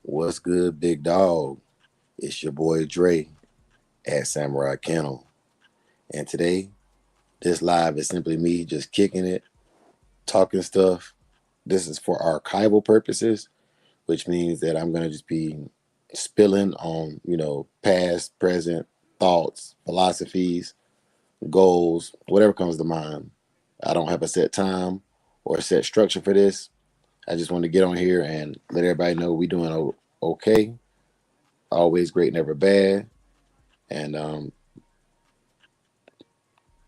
What's good, big dog? It's your boy Dre at Samurai Kennel. And today, this live is simply me just kicking it, talking stuff. This is for archival purposes, which means that I'm going to just be spilling on, past, present thoughts, philosophies, goals, whatever comes to mind. I don't have a set time or a set structure for this. I just want to get on here and let everybody know we doing okay. Always great, never bad. And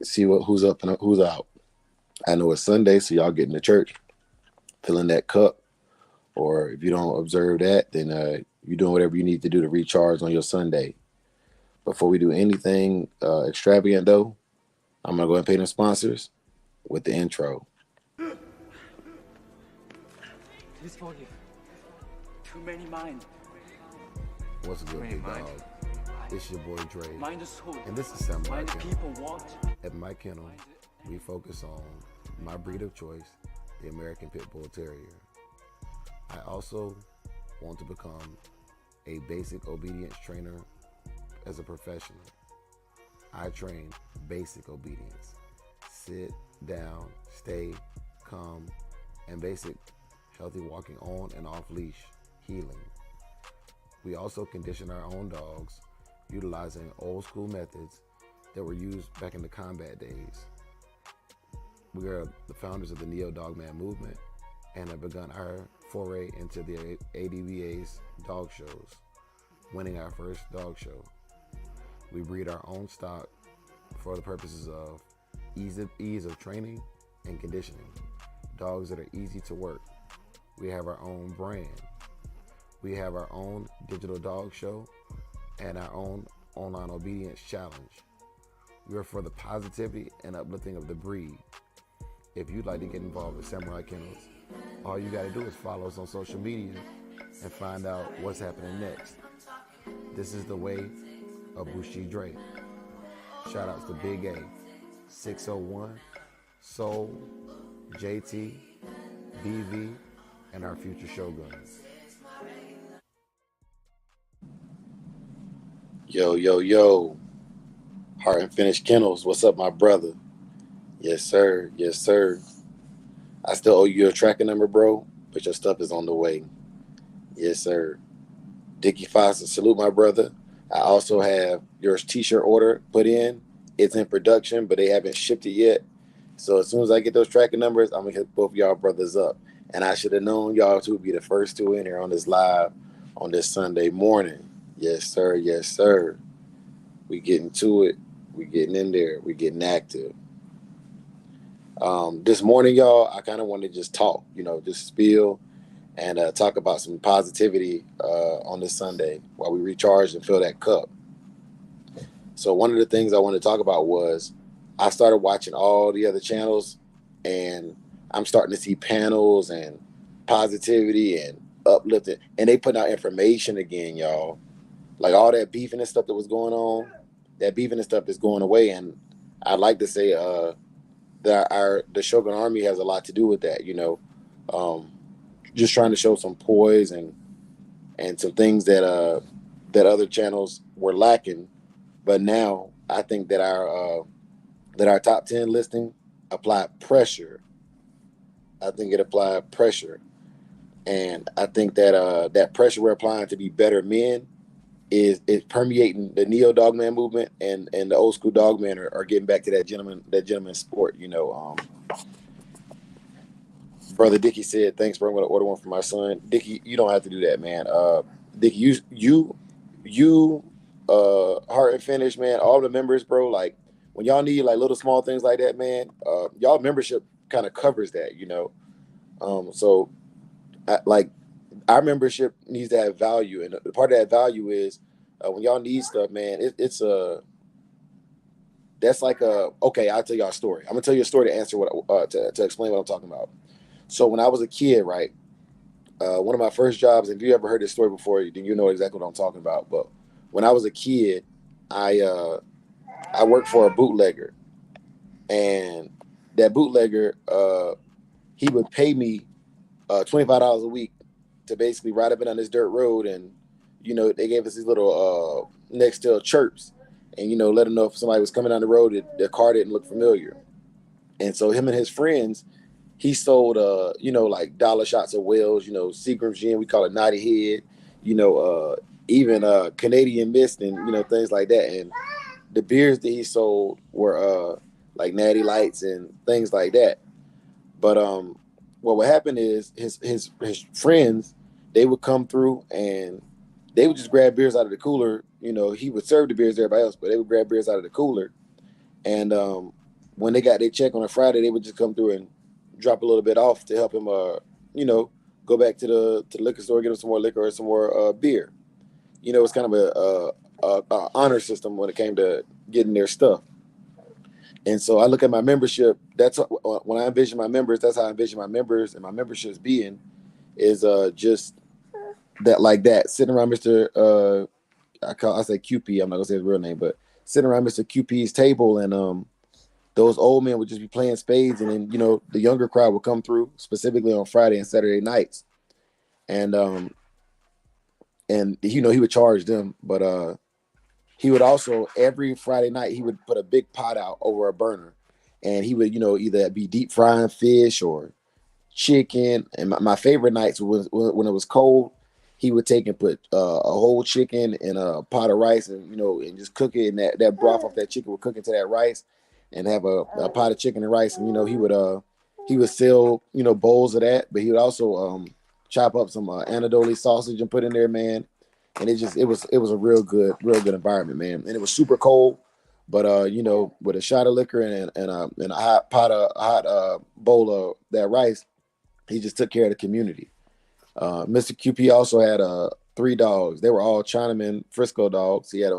see who's up and who's out. I know it's Sunday, so y'all getting to church, filling that cup. Or if you don't observe that, then you're doing whatever you need to do to recharge on your Sunday. Before we do anything extravagant, though, I'm gonna go ahead and pay them sponsors with the intro. This for you. Too many mind. What's good, Many big mind. dog? It's your boy Dre, Mind the soul. and this is Samurai Mind the Kennel. people want. At my kennel, we focus on my breed of choice, the American Pit Bull Terrier. I also want to become a basic obedience trainer as a professional. I train basic obedience: sit, down, stay, come, and basic healthy walking on and off leash, healing. We also condition our own dogs utilizing old school methods that were used back in the combat days. We are the founders of the Neo Dogman movement and have begun our foray into the ADVA's dog shows, winning our first dog show. We breed our own stock for the purposes of ease of training and conditioning. Dogs that are easy to work. We have our own brand. We have our own digital dog show and our own online obedience challenge. We are for the positivity and uplifting of the breed. If you'd like to get involved with Samurai Kennels, all you gotta do is follow us on social media and find out what's happening next. This is the way of Bushi Dre. Shout outs to Big A, 601, Soul, JT, BV, and our future Shoguns. Yo, yo, yo. Heart and Finish Kennels. What's up, my brother? Yes, sir. Yes, sir. I still owe you a tracking number, bro, but your stuff is on the way. Yes, sir. Dickie Foster, salute my brother. I also have your t-shirt order put in. It's in production, but they haven't shipped it yet. So as soon as I get those tracking numbers, I'm gonna hit both y'all brothers up. And I should have known y'all two would be the first two in here on this live on this Sunday morning. Yes, sir. Yes, sir. We getting to it. We getting in there. We getting active. This morning, y'all, I kind of want to just talk, just spill and talk about some positivity on this Sunday while we recharge and fill that cup. So one of the things I wanted to talk about was I started watching all the other channels, and I'm starting to see panels and positivity and uplifting, and they putting out information again, y'all. Like all that beefing and stuff that was going on, that beefing and stuff is going away, and I'd like to say that the Shogun Army has a lot to do with that, um, just trying to show some poise and some things that other channels were lacking. But now I think that our top 10 listing applied pressure. I think it applied pressure, and I think that that pressure we're applying to be better men is permeating the neo dogman movement, and the old school dogmen are getting back to that gentleman sport. Brother Dickie said, "Thanks, bro. I'm gonna order one for my son." Dickie, you don't have to do that, man. Dickie, you, Heart and Finish, man. All the members, bro. Like when y'all need like little small things like that, man. Y'all membership kind of covers that, So, like our membership needs to have value, and the part of that value is when y'all need stuff, man. It's a that's like a okay. I'll tell y'all a story. I'm gonna tell you a story to answer what to explain what I'm talking about. So when I was a kid, right, one of my first jobs. If you ever heard this story before, then you know exactly what I'm talking about. But when I was a kid, I uh, I worked for a bootlegger, and that bootlegger he would pay me $25 a week to basically ride up and down this dirt road, and they gave us these little Nextel chirps, and let them know if somebody was coming down the road, their car didn't look familiar. And so him and his friends, he sold like dollar shots of Wells, Seagram's gin, we call it Naughty Head, even Canadian Mist, and things like that. And the beers that he sold were like Natty Lights and things like that. But what would happen is his friends, they would come through and they would just grab beers out of the cooler. He would serve the beers to everybody else, but they would grab beers out of the cooler. And when they got their check on a Friday, they would just come through and drop a little bit off to help him, go back to the liquor store, get him some more liquor or some more beer. It's kind of a honor system when it came to getting their stuff. And so I look at my membership. That's when I envision my members. That's how I envision my members and my memberships being, is just that, like that, sitting around Mr. I say QP. I'm not gonna say his real name, but sitting around Mr. QP's table, and those old men would just be playing spades, and then the younger crowd would come through, specifically on Friday and Saturday nights, and he would charge them, but he would also, every Friday night, he would put a big pot out over a burner, and he would either be deep frying fish or chicken. And my favorite nights was when it was cold. He would take and put a whole chicken in a pot of rice, and and just cook it, and that broth off that chicken would cook into that rice, and have a pot of chicken and rice. And he would sell bowls of that, but he would also chop up some anadoli sausage and put in there, man. And it was a real good environment, man. And it was super cold, but with a shot of liquor and a hot bowl of that rice, he just took care of the community. Mr. QP also had 3 dogs. They were all Chinaman Frisco dogs. He had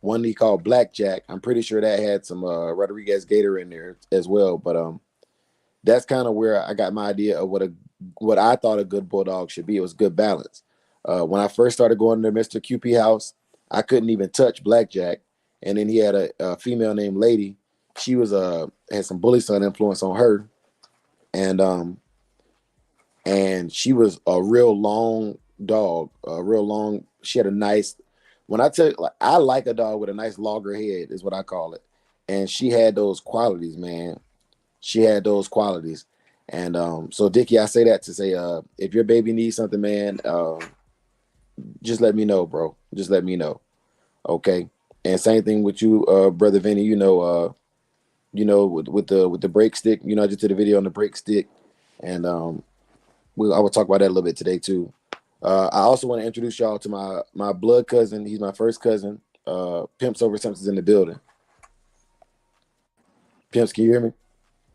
one he called Blackjack. I'm pretty sure that had some Rodriguez Gator in there as well. But that's kind of where I got my idea of what I thought a good bulldog should be. It was good balance. When I first started going to Mr. QP house, I couldn't even touch Blackjack. And then he had a female named Lady. She was had some bully son influence on her. And she was a real long dog, she had a nice, when I tell you, like, I like a dog with a nice logger head is what I call it. And she had those qualities, man. She had those qualities. And so Dickie, I say that to say, if your baby needs something, man, just let me know, bro. Just let me know. Okay. And same thing with you, brother Vinny, with the brake stick, I just did a video on the brake stick, and I will talk about that a little bit today too. I also want to introduce y'all to my blood cousin. He's my first cousin. Pimps Over Simpsons in the building. Pimps, can you hear me?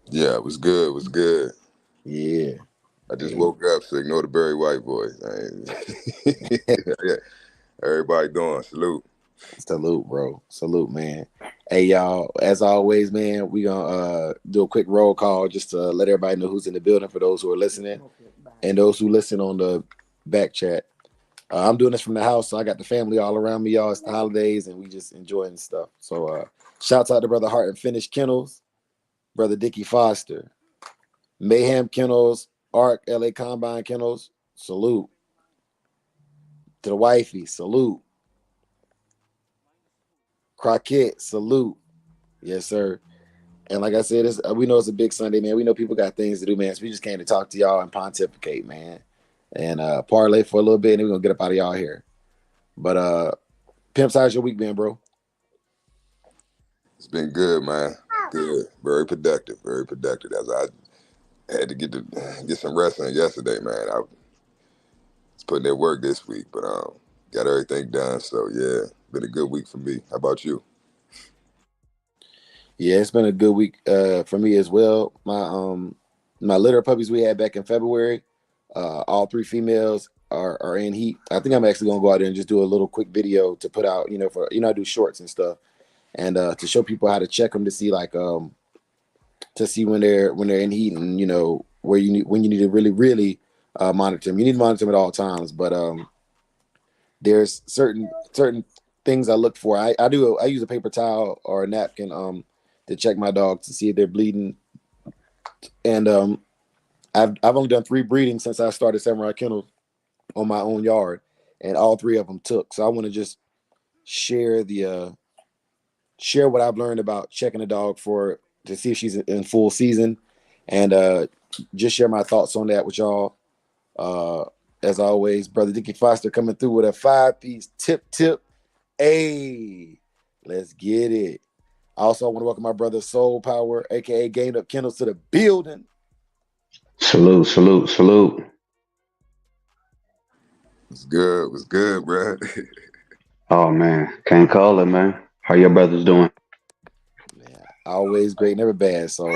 Yeah, it was good. It was good. Yeah. I just woke up, so ignore the Barry White voice. Yeah. Everybody doing. Salute. Salute, bro. Salute, man. Hey, y'all, as always, man, we gonna do a quick roll call just to let everybody know who's in the building for those who are listening and those who listen on the back chat. I'm doing this from the house, so I got the family all around me, y'all. It's the holidays, and we just enjoying stuff. So shouts out to Brother Hart and Finish Kennels, Brother Dickie Foster, Mayhem Kennels, Arc LA Combine Kennels, salute. To the wifey, salute. Crockett, salute. Yes, sir. And like I said, we know it's a big Sunday, man. We know people got things to do, man. So we just came to talk to y'all and pontificate, man. And parlay for a little bit, and then we're going to get up out of y'all here. But Pimps, how's your week been, bro? It's been good, man. Good. Very productive. Very productive. As I had to get some rest in yesterday, man. I was putting in work this week, but got everything done. So, yeah, been a good week for me. How about you? Yeah, it's been a good week for me as well. My litter of puppies we had back in February, all 3 females are in heat. I think I'm actually gonna go out there and just do a little quick video to put out, for I do shorts and stuff, and to show people how to check them to see to see when they're in heat, and when you need to really monitor them. You need to monitor them at all times, but there's certain things I look for. I use a paper towel or a napkin to check my dogs to see if they're bleeding. And I've only done 3 breedings since I started Samurai Kennels, on my own yard, and all three of them took. So I want to just share share what I've learned about checking a dog for to see if she's in full season, and just share my thoughts on that with y'all. Uh, as always, brother Dickie Foster coming through with a 5-piece tip. Hey, let's get it. Also, I want to welcome my brother Soul Power, aka Gained Up Kendall, to the building. Salute. What's good? What's good, bro? Oh man, can't call it, man. How your brothers doing? Yeah, always great, never bad. So,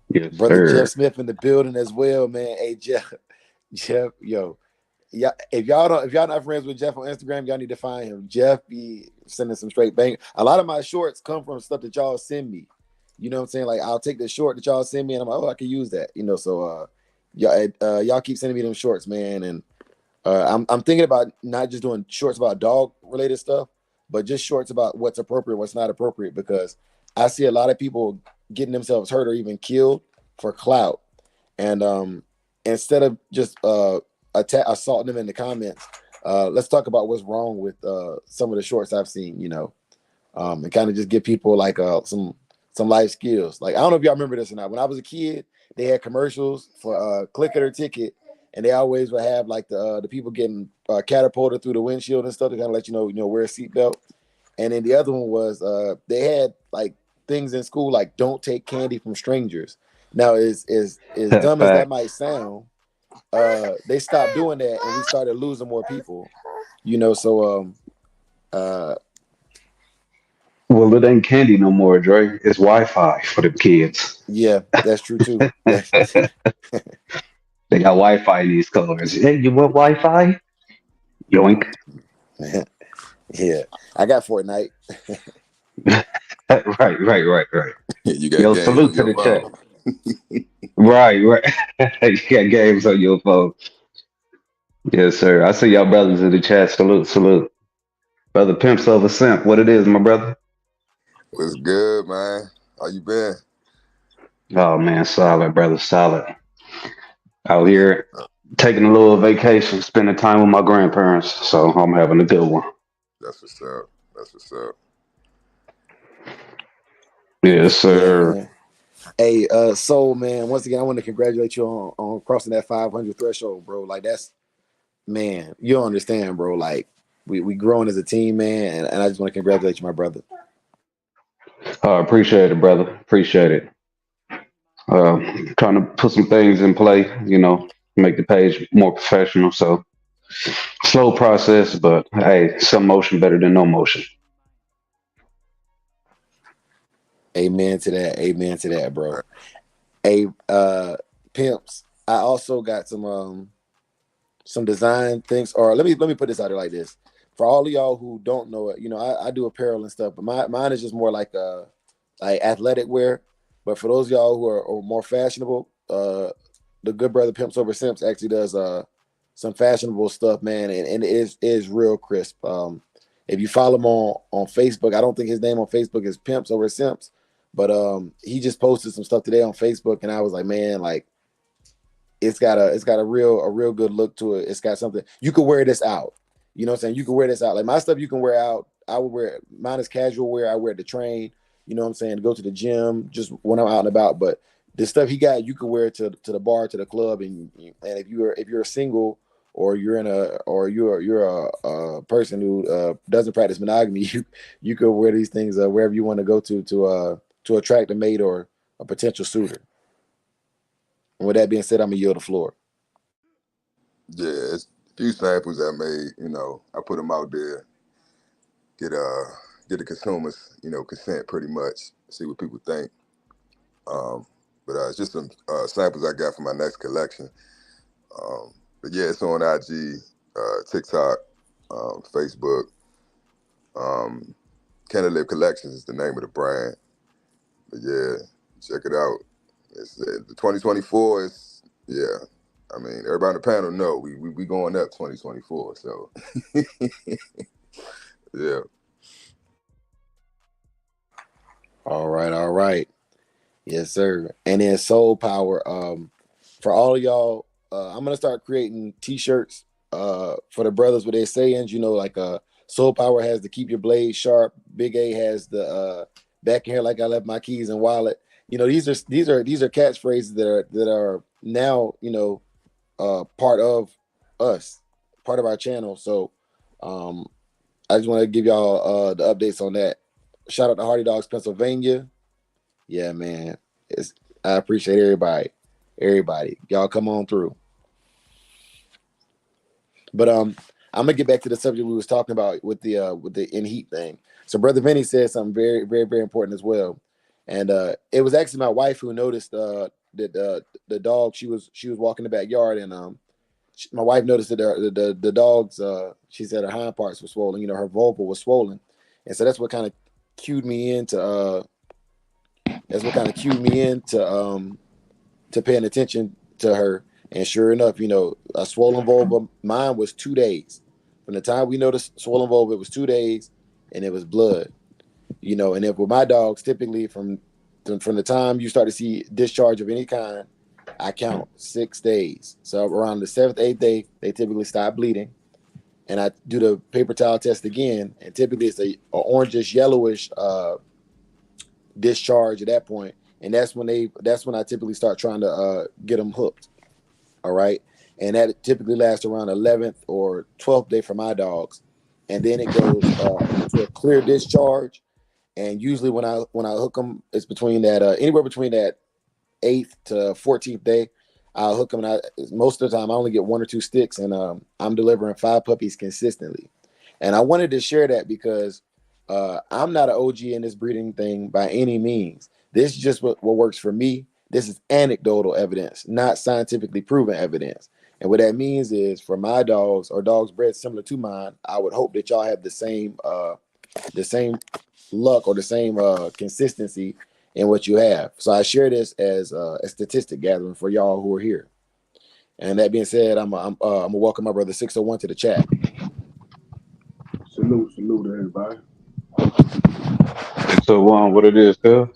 Yes, brother Jeff sir. Smith in the building as well, man. Hey, Jeff, yo, yeah. If y'all not friends with Jeff on Instagram, y'all need to find him. Jeff be sending some straight bang. A lot of my shorts come from stuff that y'all send me. You know what I'm saying? Like I'll take the short that y'all send me, and I'm like, oh, I can use that. You know, so y'all keep sending me them shorts, man, and I'm thinking about not just doing shorts about dog related stuff, but just shorts about what's appropriate, what's not appropriate, because I see a lot of people getting themselves hurt or even killed for clout. And instead of just assaulting them in the comments, let's talk about what's wrong with some of the shorts I've seen, and kind of just give people like some life skills. Like I don't know if y'all remember this or not. When I was a kid, they had commercials for Click It or Ticket, and they always would have like the people getting catapulted through the windshield and stuff to kind of let you know wear a seatbelt. And then the other one was they had like things in school like don't take candy from strangers. Now as dumb as that Fact. might sound, they stopped doing that and we started losing more people. So uh Well, it ain't candy no more, Dre. It's Wi-Fi for the kids. yeah, that's true too. They got Wi-Fi in these cars. Hey, you want Wi-Fi? Yoink. Yeah, I got Fortnite. Right. You got Yo, games on salute to your the chat. phone. Right. You got games on your phone. Yes, sir. I see y'all brothers in the chat. Salute. Brother Pimp Silver Simp. What it is, my brother? What's good, man? How you been? Oh man, solid, brother, solid. Out here taking a little vacation, spending time with my grandparents. So I'm having a good one. That's what's up. That's what's up. Yes, Yeah, sir. man. Hey, Soul man, once again, I want to congratulate you on crossing that 500 threshold, bro. Like that's man, you don't understand, bro. Like we growing as a team, man, and I just want to congratulate you, my brother. Appreciate it, brother. Appreciate it. Uh, Trying to put some things in play, make the page more professional. So slow process, but hey, some motion better than no motion. Amen to that. Amen to that, bro. Hey, pimps. I also got some design things, or let me put this out there like this. For all of y'all who don't know it, I do apparel and stuff, but mine is just more like athletic wear. But for those of y'all who are more fashionable, the good brother Pimps Over Simps actually does some fashionable stuff, man, and it is real crisp. If you follow him on Facebook, I don't think his name on Facebook is Pimps Over Simps, but he just posted some stuff today on Facebook, and I was like, man, like it's got a real good look to it. It's got something you could wear this out. You know what I'm saying? You can wear this out. Like my stuff you can wear out. I would wear mine is casual wear. I wear it to train. You know what I'm saying? To go to the gym, just when I'm out and about. But the stuff he got, you could wear it to the bar, to the club, and if you're a single or you're a person who doesn't practice monogamy, you could wear these things wherever you want to go to attract a mate or a potential suitor. And with that being said, I'm gonna yield the floor. Yeah, it's a few samples I made. I put them out there. Get get the consumers, consent pretty much. See what people think. But it's just some samples I got for my next collection. But yeah, it's on IG, TikTok, Facebook. Candlelit Collections is the name of the brand. But yeah, check it out. It's the 2024 is yeah. I mean, everybody on the panel know we going up 2024. So yeah. All right. Yes, sir. And then Soul Power. For all of y'all I'm gonna start creating T-shirts for the brothers with their sayings. You know, like Soul Power has the keep your blade sharp. Big A has the back in here like I left my keys and wallet. You know, these are catchphrases that are now, you know, part of us, part of our channel. So I just want to give y'all the updates on that. Shout out to Hardy Dogs, Pennsylvania. Yeah, man. I appreciate everybody. Everybody. Y'all come on through. But I'm gonna get back to the subject we was talking about with the in heat thing. So Brother Vinny said something very, very, very important as well. And it was actually my wife who noticed that the dog, she was walking the backyard, and my wife noticed that the dog's she said her hind parts were swollen, you know, her vulva was swollen. And so that's what kind of cued me into to paying attention to her. And sure enough, you know, a swollen vulva, mine was 2 days. From the time we noticed swollen vulva, it was 2 days, and it was blood. You know, and if with my dogs, typically from the time you start to see discharge of any kind, I count 6 days. So around the 7th, 8th day, they typically stop bleeding. And I do the paper towel test again, and typically it's a orangish, yellowish discharge at that point. And that's when I typically start trying to get them hooked. All right. And that typically lasts around 11th or 12th day for my dogs. And then it goes to a clear discharge. And usually when I hook them, it's between that anywhere between that 8th to 14th day. I'll hook them, and most of the time I only get 1 or 2 sticks, and I'm delivering 5 puppies consistently. And I wanted to share that because I'm not an OG in this breeding thing by any means. This is just what works for me. This is anecdotal evidence, not scientifically proven evidence. And what that means is for my dogs or dogs bred similar to mine, I would hope that y'all have the same luck or the same consistency in what you have. So I share this as a statistic gathering for y'all who are here. And that being said, I'm gonna welcome my brother 601 to the chat. Salute to everybody. So what it is, cuz?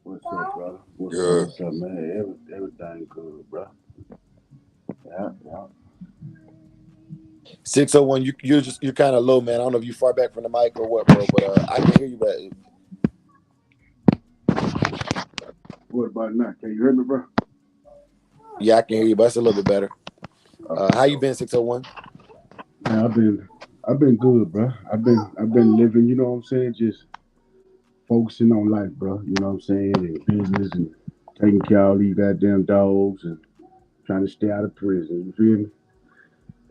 What's up, brother? Good. What's up, man? Everything good, bro. Yeah. 601, you're kind of low, man. I don't know if you far back from the mic or what, bro, but I can hear you. But What about now? Can you hear me, bro? yeah, I can hear you, but it's a little bit better. How you been, 601? Man, I've been good, bro. I've been living, you know what I'm saying? Just focusing on life, bro. You know what I'm saying? And business and taking care of all these goddamn dogs and trying to stay out of prison. You feel me?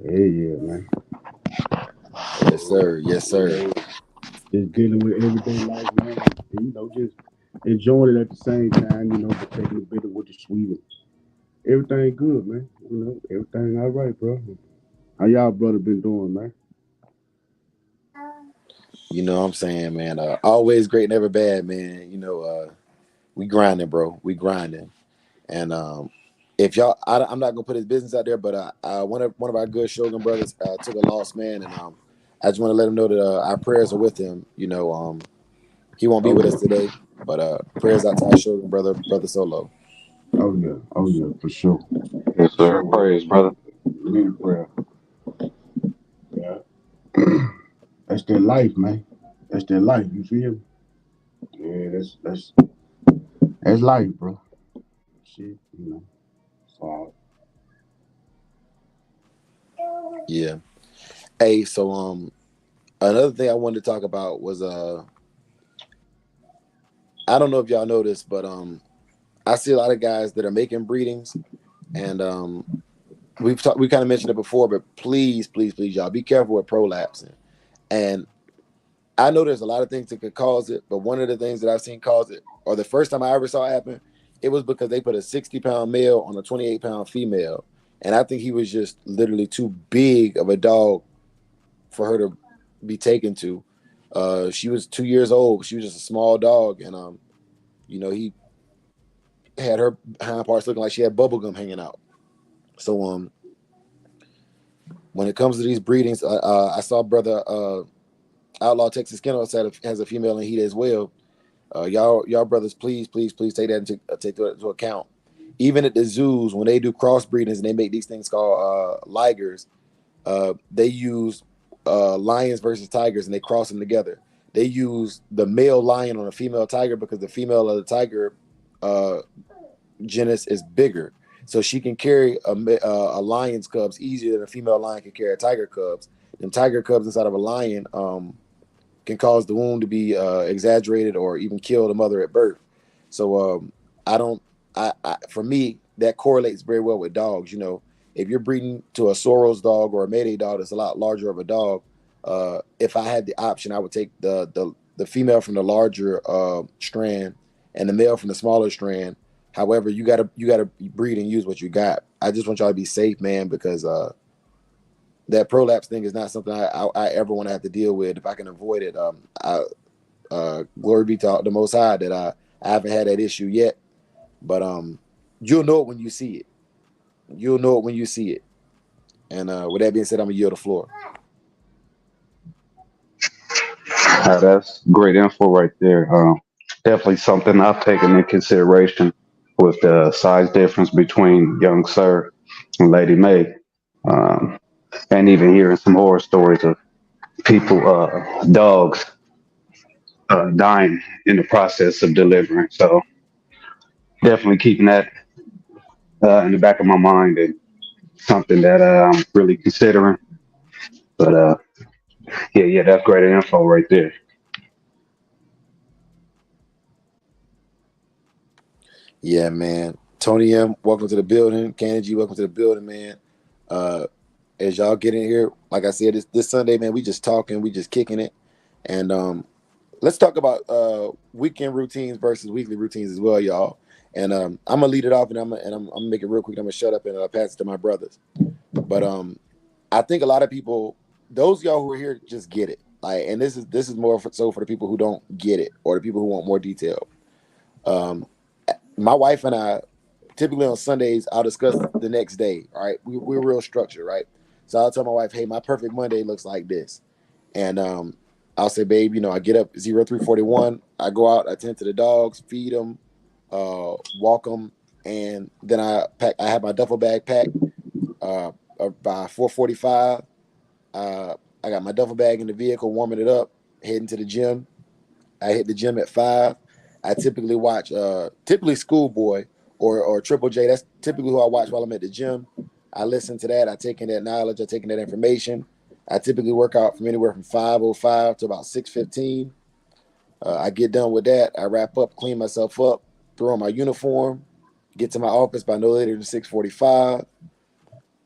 Yeah, man. Yes, sir. Yes, sir. Just dealing with everyday life, man. And, you know, just enjoying it at the same time, you know, but taking a bit of with the sweet. Everything good, man. You know, everything all right, bro. How y'all brother been doing, man? You know what I'm saying, man. Always great, never bad, man. You know, we grinding, bro. We grinding. And if y'all, I'm not gonna put his business out there, but one of our good Shogun brothers took a lost man, and I just want to let him know that our prayers are with him. You know, he won't be with us today, but prayers out to our Shogun brother Solo. Oh yeah, for sure. Yes, sir. Praise, brother. Need prayer. Yeah. That's their life, man. That's their life. You feel me? Yeah, that's life, bro. Shit, you know. So Yeah. Hey, so another thing I wanted to talk about was I don't know if y'all know this, but I see a lot of guys that are making breedings, and we kind of mentioned it before, but please, y'all be careful with prolapsing. And I know there's a lot of things that could cause it, but one of the things that I've seen cause it, or the first time I ever saw it happen, it was because they put a 60-pound male on a 28-pound female, and I think he was just literally too big of a dog for her to be taken to. She was 2 years old. She was just a small dog, and you know, he had her hind parts looking like she had bubble gum hanging out. So when it comes to these breedings, I saw brother Outlaw Texas Kennel has a female in heat as well. Y'all brothers, please take that into account. even at the zoos when they do crossbreedings and they make these things called ligers, they use lions versus tigers and they cross them together. They use the male lion on a female tiger because the female of the tiger genus is bigger, so she can carry a lion's cubs easier than a female lion can carry a tiger cubs. And tiger cubs inside of a lion can cause the wound to be exaggerated or even kill the mother at birth. So for me, that correlates very well with dogs. You know, if you're breeding to a Soros dog or a Mayday dog that's a lot larger of a dog, if I had the option, I would take the female from the larger strand and the male from the smaller strand. However, you gotta breed and use what you got. I just want y'all to be safe, man, because that prolapse thing is not something I ever want to have to deal with. If I can avoid it, glory be to the Most High that I haven't had that issue yet. But you'll know it when you see it. You'll know it when you see it. And with that being said, I'm gonna yield the floor. That's great info right there. Definitely something I've taken into consideration with the size difference between young Sir and Lady May. And even hearing some horror stories of people, dogs, dying in the process of delivering. So definitely keeping that in the back of my mind and something that I'm really considering. But yeah, that's great info right there. Yeah, man. Tony M, welcome to the building. Candy G, welcome to the building, man. As y'all get in here, like I said, this Sunday, man, we just talking, we just kicking it. And let's talk about weekend routines versus weekly routines as well, y'all. And I'm gonna lead it off, and I'm gonna make it real quick. I'm gonna shut up and pass it to my brothers. But I think a lot of people, those of y'all who are here, just get it. Like, and this is more so for the people who don't get it or the people who want more detail. My wife and I, typically on Sundays, I'll discuss the next day. All right, we're real structured, right? So I'll tell my wife, hey, my perfect Monday looks like this, and I'll say, babe, you know, I get up 03:41, I go out, I tend to the dogs, feed them, walk them, and then I have my duffel bag packed. By 4:45, I got my duffel bag in the vehicle, warming it up, heading to the gym. I hit the gym at 5. I typically watch Schoolboy or Triple J. That's typically who I watch while I'm at the gym. I listen to that. I take in that knowledge. I take in that information. I typically work out from anywhere from 5:05 to about 6:15. I get done with that. I wrap up, clean myself up, throw on my uniform, get to my office by no later than 6:45.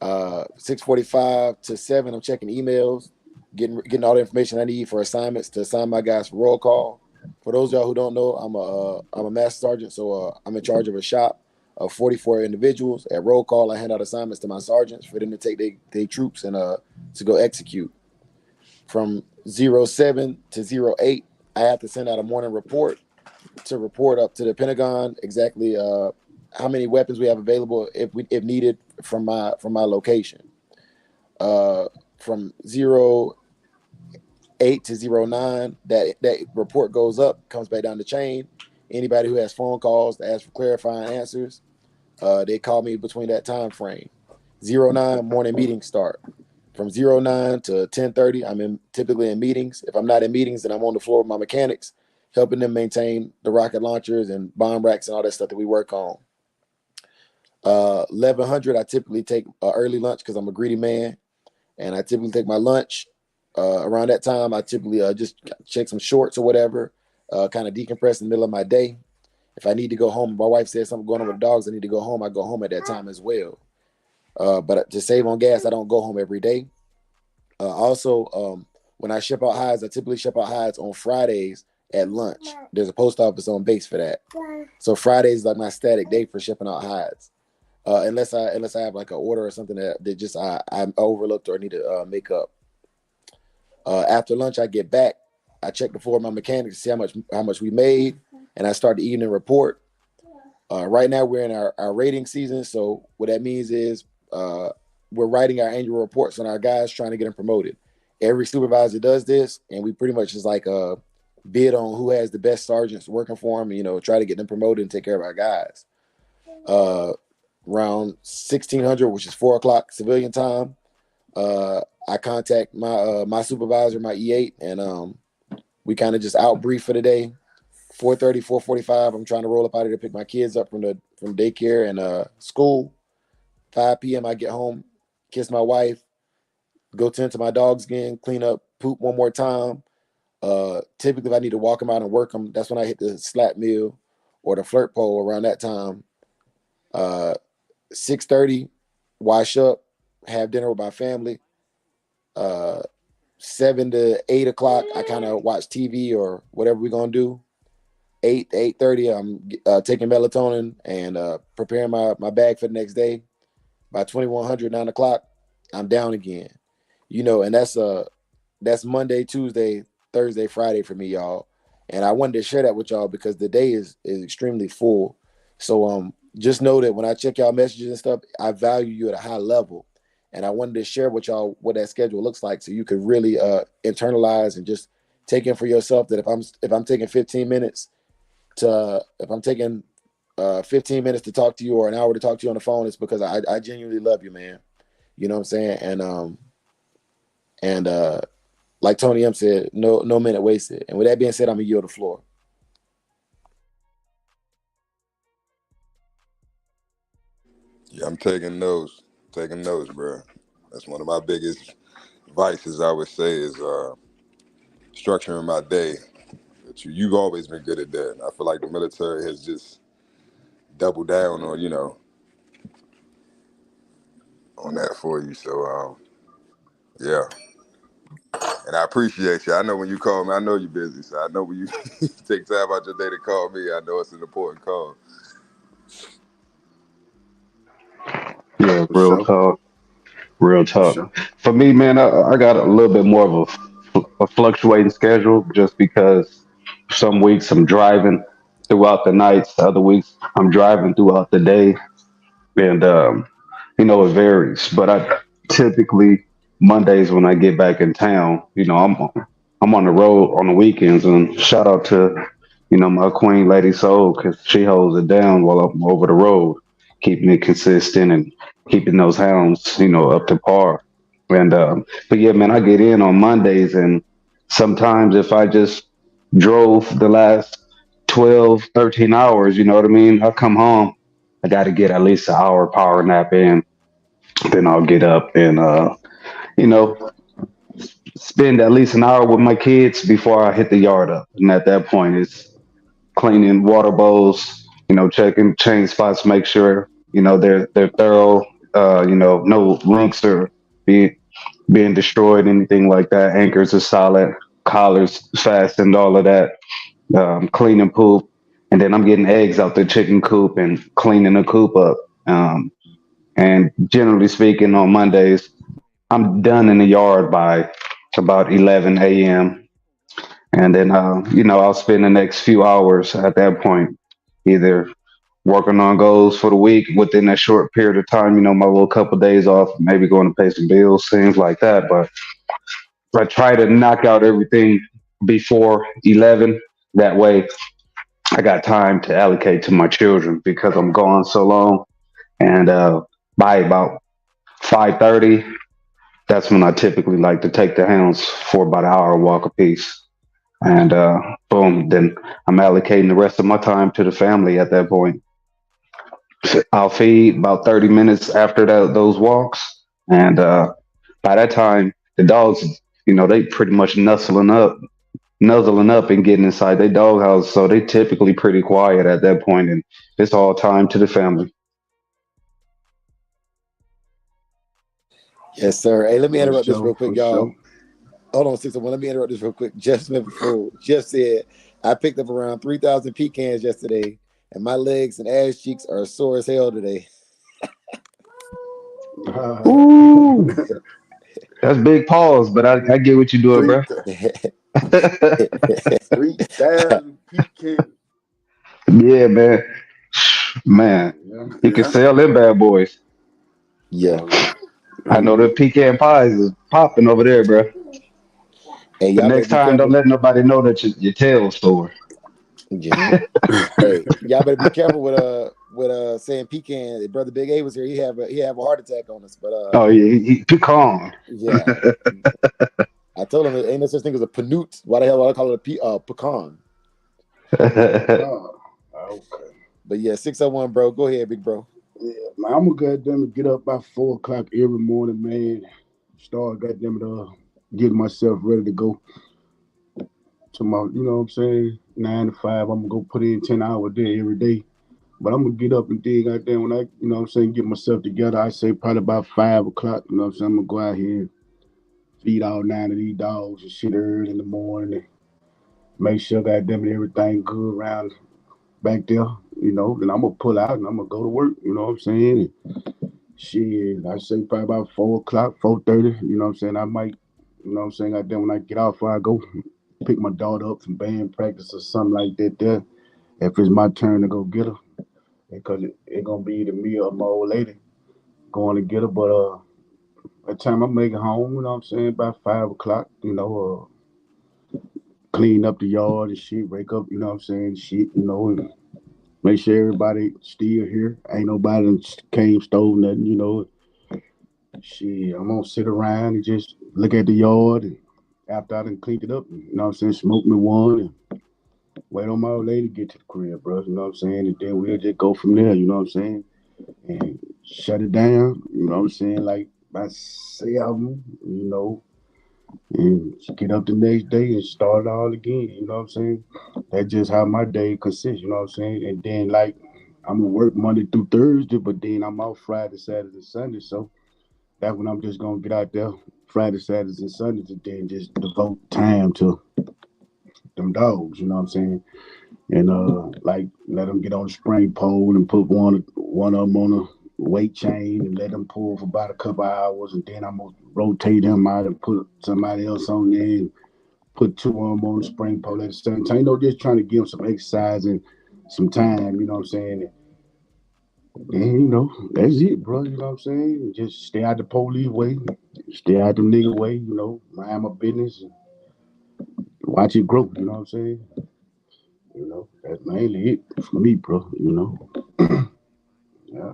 6:45 to 7, I'm checking emails, getting all the information I need for assignments to assign my guys for roll call. For those of y'all who don't know, I'm a master sergeant, so I'm in charge of a shop of 44 individuals. At roll call, I hand out assignments to my sergeants for them to take their troops and to go execute. From 07 to 08, I have to send out a morning report to report up to the Pentagon exactly how many weapons we have available if needed from my location. From 08 to 09, that report goes up, comes back down the chain. Anybody who has phone calls to ask for clarifying answers, they call me between that time frame. 09, morning meetings start. From 09 to 10:30, I'm typically in meetings. If I'm not in meetings, then I'm on the floor with my mechanics, helping them maintain the rocket launchers and bomb racks and all that stuff that we work on. 1100, I typically take early lunch because I'm a greedy man, and I typically take my lunch. Around that time, I typically just check some shorts or whatever, kind of decompress in the middle of my day. If I need to go home, my wife says something going on with the dogs, I need to go home, I go home at that time as well. But to save on gas, I don't go home every day. Also, when I ship out hides, I typically ship out hides on Fridays at lunch. There's a post office on base for that. So Fridays is like my static day for shipping out hides. Unless I have like an order or something that just I overlooked or need to make up. After lunch, I get back. I check the floor of my mechanics to see how much we made, and I start the evening report. Right now, we're in our rating season, so what that means is we're writing our annual reports on our guys, trying to get them promoted. Every supervisor does this, and we pretty much just like bid on who has the best sergeants working for them, try to get them promoted and take care of our guys. around 1600, which is 4 o'clock civilian time. I contact my supervisor, my E8, and we kind of just out brief for the day. 4:30, 4:45. I'm trying to roll up out of here to pick my kids up from daycare and school. 5 p.m. I get home, kiss my wife, go tend to my dogs again, clean up, poop one more time. Typically, if I need to walk them out and work them, that's when I hit the slap meal or the flirt pole around that time. 6:30, wash up, have dinner with my family. 7 to 8 o'clock, I kind of watch TV or whatever we're gonna do. 8 to 8:30, I'm taking melatonin and preparing my bag for the next day. By 2100, 9 o'clock, I'm down again. And that's Monday, Tuesday, Thursday, Friday for me, y'all. And I wanted to share that with y'all because the day is extremely full. So just know that when I check y'all messages and stuff, I value you at a high level. And I wanted to share with y'all what that schedule looks like so you could really internalize and just take in for yourself that if I'm taking 15 minutes to talk to you or an hour to talk to you on the phone, it's because I genuinely love you, man. You know what I'm saying? And like Tony M said, no minute wasted. And with that being said, I'm gonna yield the floor. Yeah, I'm taking notes, bro. That's one of my biggest vices, I would say, is structuring my day. But you've always been good at that. And I feel like the military has just doubled down on, on that for you. So, yeah. And I appreciate you. I know when you call me, I know you're busy. So I know when you take time out your day to call me, I know it's an important call. Yeah, For real sure. talk. Real For talk. sure. For me, man, I got a little bit more of a fluctuating schedule just because some weeks I'm driving throughout the nights, other weeks I'm driving throughout the day, and it varies. But I typically Mondays when I get back in town, I'm on the road on the weekends, and shout out to my queen, Lady Soul, because she holds it down while I'm over the road, keeping it consistent and keeping those hounds, up to par. And but yeah, man, I get in on Mondays, and sometimes if I just drove the last 12, 13 hours, you know what I mean? I come home, I got to get at least an hour power nap in. Then I'll get up and, you know, spend at least an hour with my kids before I hit the yard up. And at that point, it's cleaning water bowls, checking chain spots, make sure, they're thorough, no rinks are being, being destroyed, anything like that. Anchors are solid, collars fastened, all of that. Cleaning poop. And then I'm getting eggs out the chicken coop and cleaning the coop up. And generally speaking, on Mondays, I'm done in the yard by about 11 a.m. And then, I'll spend the next few hours at that point either working on goals for the week within that short period of time, my little couple of days off, maybe going to pay some bills, things like that. But I try to knock out everything before 11. That way, I got time to allocate to my children because I'm gone so long. And by about 5:30, that's when I typically like to take the hounds for about an hour walk apiece. And boom, then I'm allocating the rest of my time to the family at that point. I'll feed about 30 minutes after those walks. And by that time, the dogs, they pretty much nuzzling up and getting inside their doghouse. So they typically pretty quiet at that point, and it's all time to the family. Yes, sir. Hey, let me For interrupt this sure. real quick, For y'all. sure. Hold on, 601. Let me interrupt this real quick. Jeff Smith before Jeff said I picked up around 3,000 pecans yesterday, and my legs and ass cheeks are sore as hell today. Ooh, that's big pause, but I get what you're doing, Three bro. 3,000 pecan. Yeah, man. Man, Yeah. you can Yeah. sell them bad boys. Yeah. I know the pecan pies is popping over there, bro. Hey, But y'all better next be time, don't careful. let nobody know that your tail's sore. Yeah. Hey, y'all better be careful with with saying pecan. Brother Big A was here. He have a heart attack on us. But Oh yeah, pecan. yeah, I told him there ain't no such thing as a panute. Why the hell would I call it a pecan? Oh, okay. But yeah, 601, bro. Go ahead, big bro. Yeah, man, I'm gonna goddamn get up by 4 o'clock every morning, man. Start goddamn getting myself ready to go to my, you know what I'm saying, 9 to 5. I'm gonna go put in 10 hours a day every day. But I'm gonna get up and dig goddamn when I, you know what I'm saying, get myself together. I say probably about 5 o'clock, you know what I'm saying. I'm gonna go out here and feed all 9 of these dogs and shit early in the morning and make sure goddamn it everything good around back there, you know. Then I'm gonna pull out and I'm gonna go to work, you know what I'm saying? And shit, I say probably about 4 o'clock, 4:30, you know what I'm saying. I might, you know what I'm saying, goddamn when I get off, I go pick my daughter up from band practice or something like that there. If it's my turn to go get her, because it gonna be either me or my old lady going to get her. But by the time I make it home, you know what I'm saying, about 5 o'clock, you know, clean up the yard and shit, wake up, you know what I'm saying, shit, you know, and make sure everybody still here. Ain't nobody that came, stole nothing, you know. Shit, I'm gonna sit around and just look at the yard, and after I done cleaned it up, you know what I'm saying, smoke me one and wait on my old lady to get to the crib, bro, you know what I'm saying, and then we'll just go from there, you know what I'm saying, and shut it down, you know what I'm saying, like by 7, you know, and get up the next day and start it all again, you know what I'm saying. That's just how my day consists, you know what I'm saying. And then like I'm gonna work Monday through Thursday, but then I'm off Friday, Saturday, Sunday. So that's when I'm just gonna get out there Friday, Saturdays, and Sundays, and then just devote time to them dogs, you know what I'm saying. And like let them get on the spring pole and put one of them on a weight chain and let them pull for about a couple hours, and then I'm gonna rotate them out and put somebody else on there and put 2 of them on the spring pole at the same time. You know, just trying to give them some exercise and some time, you know what I'm saying? And you know, that's it, bro. You know what I'm saying? Just stay out the police way, stay out the nigga way, you know, mind my business and watch it grow, you know what I'm saying? You know, that's mainly it for me, bro, you know. Yeah.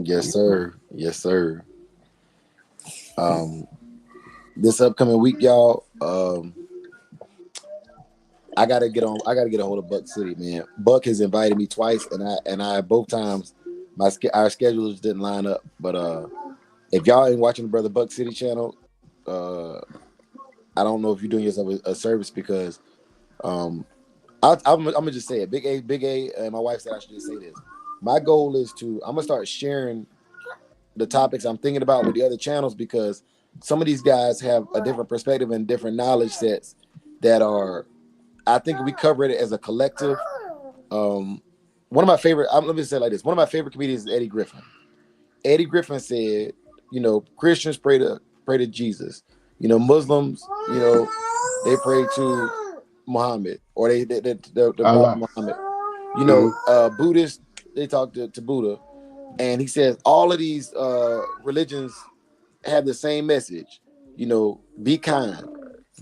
Yes, sir. Yes, sir. This upcoming week, y'all, I gotta get a hold of Buck City, man. Buck has invited me twice, and I both times our schedules didn't line up. But if y'all ain't watching the Brother Buck City channel, I don't know if you're doing yourself a service, because I'm gonna just say it. Big A, and my wife said I should just say this. My goal is I'm gonna start sharing the topics I'm thinking about with the other channels, because some of these guys have a different perspective and different knowledge sets that are, I think we cover it as a collective. One of my favorite, let me say it like this. One of my favorite comedians is Eddie Griffin. Eddie Griffin said, you know, Christians pray to Jesus. You know, Muslims, you know, they pray to Muhammad, or the Prophet Muhammad. You know, Buddhists, they talk to Buddha. And he says all of these religions have the same message. You know, be kind.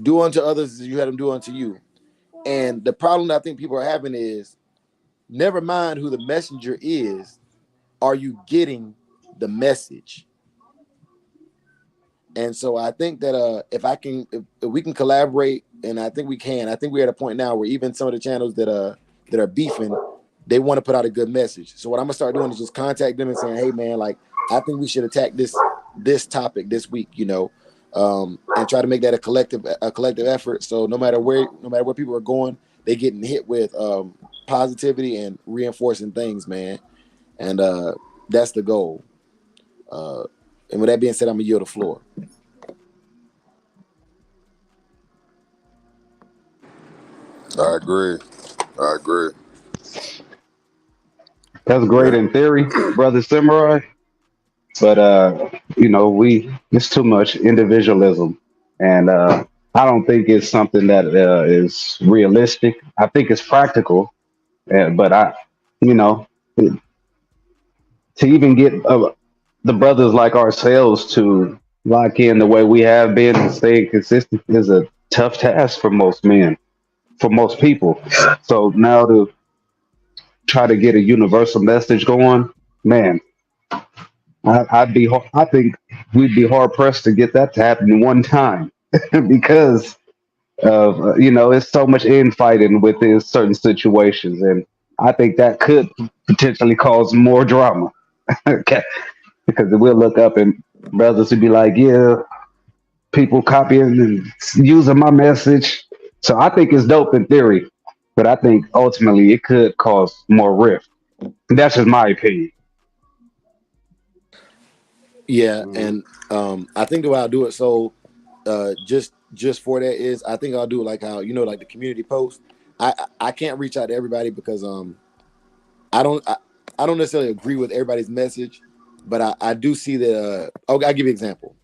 Do unto others as you had them do unto you. And the problem that I think people are having is, never mind who the messenger is, are you getting the message? And so I think that if we can collaborate, and I think we can, I think we're at a point now where even some of the channels that are beefing, they want to put out a good message. So what I'm gonna start doing is just contact them and saying, hey man, like, I think we should attack this topic this week, you know, and try to make that a collective effort. So no matter where people are going, they getting hit with positivity and reinforcing things, man. And that's the goal. And with that being said, I'm gonna yield the floor. I agree. That's great in theory, brother Samurai. But you know, it's too much individualism, and I don't think it's something that is realistic. I think it's practical, but you know, to even get the brothers like ourselves to lock in the way we have been and stay consistent is a tough task for most men, for most people. So now try to get a universal message going, man, I think we'd be hard pressed to get that to happen one time because of it's so much infighting within certain situations, and I think that could potentially cause more drama. Okay, because we'll look up and brothers would be like, yeah, people copying and using my message. So I think it's dope in theory, but I think ultimately it could cause more rift. That's just my opinion. Yeah, and I think the way I'll do it, so just for that is I think I'll do it like how like the community post. I can't reach out to everybody because I don't I don't necessarily agree with everybody's message, but I do see that I'll give you an example.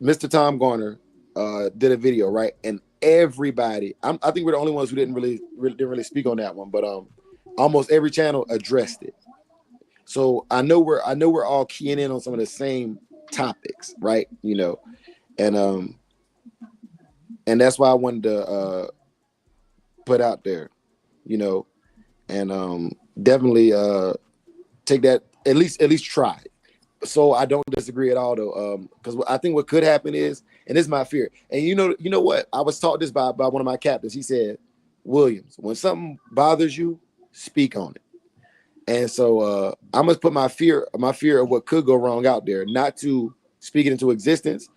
Mr. Tom Garner did a video, right? And everybody, I think we're the only ones who didn't really speak on that one, but almost every channel addressed it. So I know we're all keying in on some of the same topics, right? And that's why I wanted to put out there, and definitely take that at least try. So I don't disagree at all though, because I think what could happen is, and this is my fear, and you know what, I was taught this by one of my captains. He said, Williams, when something bothers you, speak on it. And so I must put my fear of what could go wrong out there, not to speak it into existence,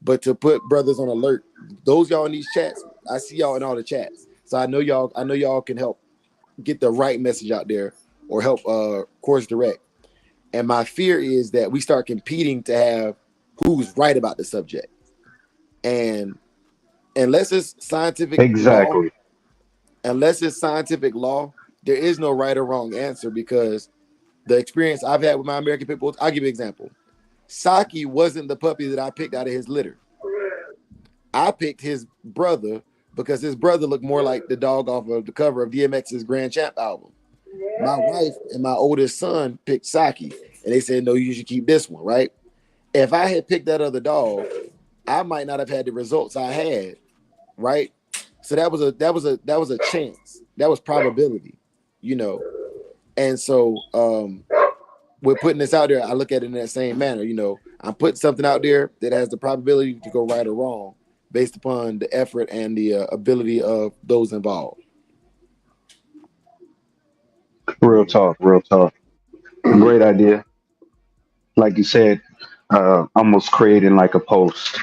but to put brothers on alert. Those y'all in these chats, I see y'all in all the chats, so I know y'all can help get the right message out there or help course direct. And my fear is that we start competing to have who's right about the subject. And unless it's scientific Exactly. law, there is no right or wrong answer, because the experience I've had with my American pit bulls, I'll give you an example. Saki wasn't the puppy that I picked out of his litter. I picked his brother because his brother looked more like the dog off of the cover of DMX's Grand Champ album. My wife and my oldest son picked Saki, and they said, no, you should keep this one, right? If I had picked that other dog, I might not have had the results I had, right? So that was a chance. That was probability, And so we're putting this out there. I look at it in that same manner. I'm putting something out there that has the probability to go right or wrong based upon the effort and the ability of those involved. Real talk. Great idea. Like you said, almost creating like a post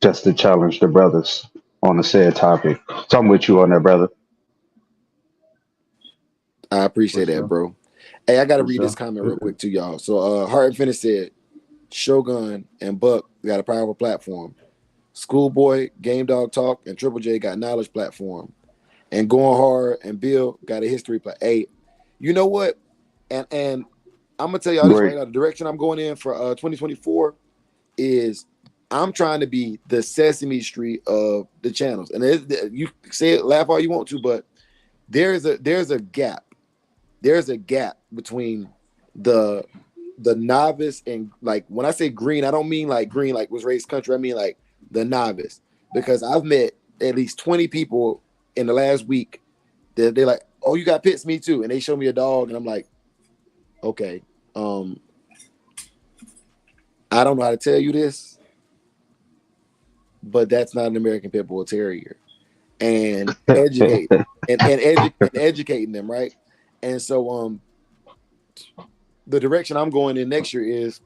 just to challenge the brothers on the said topic. So I'm with you on that, brother. I appreciate For that, sure. bro. Hey, I got to For read sure. this comment real quick to y'all. So Heart and Finish said, Shogun and Buck got a powerful platform. Schoolboy, Game Dog Talk, and Triple J got knowledge platform. And Going Hard and Bill got a history play. Hey, you know what? And I'm gonna tell y'all this Great. right now. The direction I'm going in for 2024 is I'm trying to be the Sesame Street of the channels. And you say it, laugh all you want to, but there's a gap. There's a gap between the novice and, like, when I say green, I don't mean like green like was raised country. I mean like the novice, because I've met at least 20 people in the last week that they're like, oh, you got pits, me too, and they show me a dog, and I'm like, okay, I don't know how to tell you this, but that's not an American Pit Bull Terrier. And educate and educating them, right? And so the direction I'm going in next year is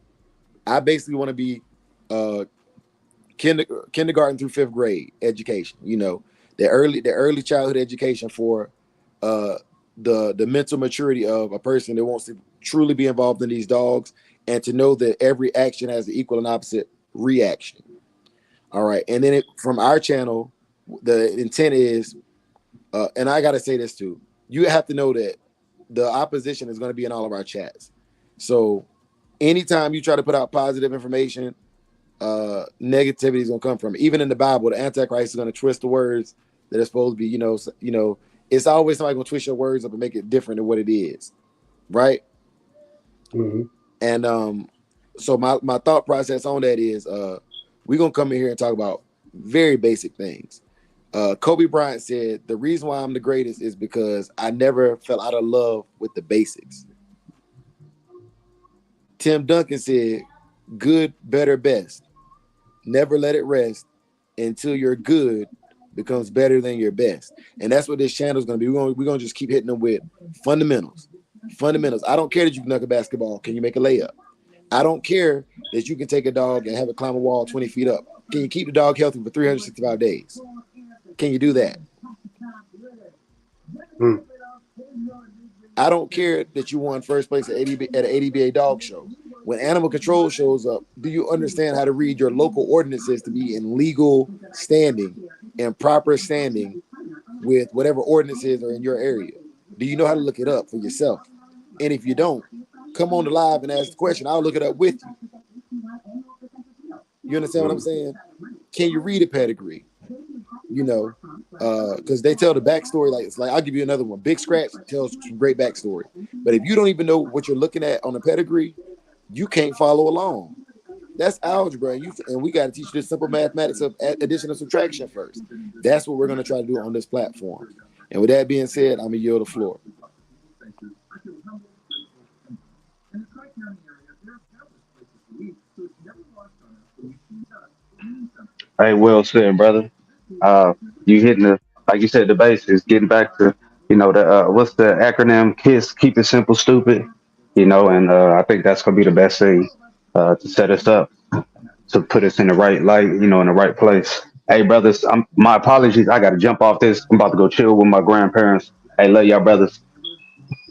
I basically want to be kindergarten through 5th grade education, the early childhood education for the mental maturity of a person that wants to truly be involved in these dogs, and to know that every action has an equal and opposite reaction. All right. And then from our channel, the intent is, and I got to say this too, you have to know that the opposition is going to be in all of our chats. So anytime you try to put out positive information, negativity is going to come from it. Even in the Bible, the Antichrist is going to twist the words that are supposed to be, it's always somebody going to twist your words up and make it different than what it is. Right. Mm-hmm. And so my thought process on that is we're going to come in here and talk about very basic things. Kobe Bryant said, the reason why I'm the greatest is because I never fell out of love with the basics. Tim Duncan said, good, better, best. Never let it rest until your good becomes better than your best. And that's what this channel is going to be. We're going to just keep hitting them with fundamentals. Fundamentals. I don't care that you can dunk a basketball. Can you make a layup? I don't care that you can take a dog and have it climb a wall 20 feet up. Can you keep the dog healthy for 365 days? Can you do that? I don't care that you won first place at an ADBA dog show. When animal control shows up, do you understand how to read your local ordinances to be in legal standing and proper standing with whatever ordinances are in your area? Do you know how to look it up for yourself? And if you don't, come on the live and ask the question. I'll look it up with you. You understand what I'm saying? Can you read a pedigree? You know, because they tell the backstory. Like, it's like, I'll give you another one. Big Scratch tells some great backstory. But if you don't even know what you're looking at on a pedigree, you can't follow along. That's algebra, and we got to teach this simple mathematics of addition and subtraction first. That's what we're going to try to do on this platform. And with that being said, I'm going to yield the floor. Hey, well said, brother. You hitting the, like you said, the basics, getting back to, the what's the acronym? KISS, keep it simple, stupid. And I think that's gonna be the best thing to set us up, to put us in the right light, in the right place. Hey, brothers, my apologies. I got to jump off this. I'm about to go chill with my grandparents. Hey, love y'all, brothers.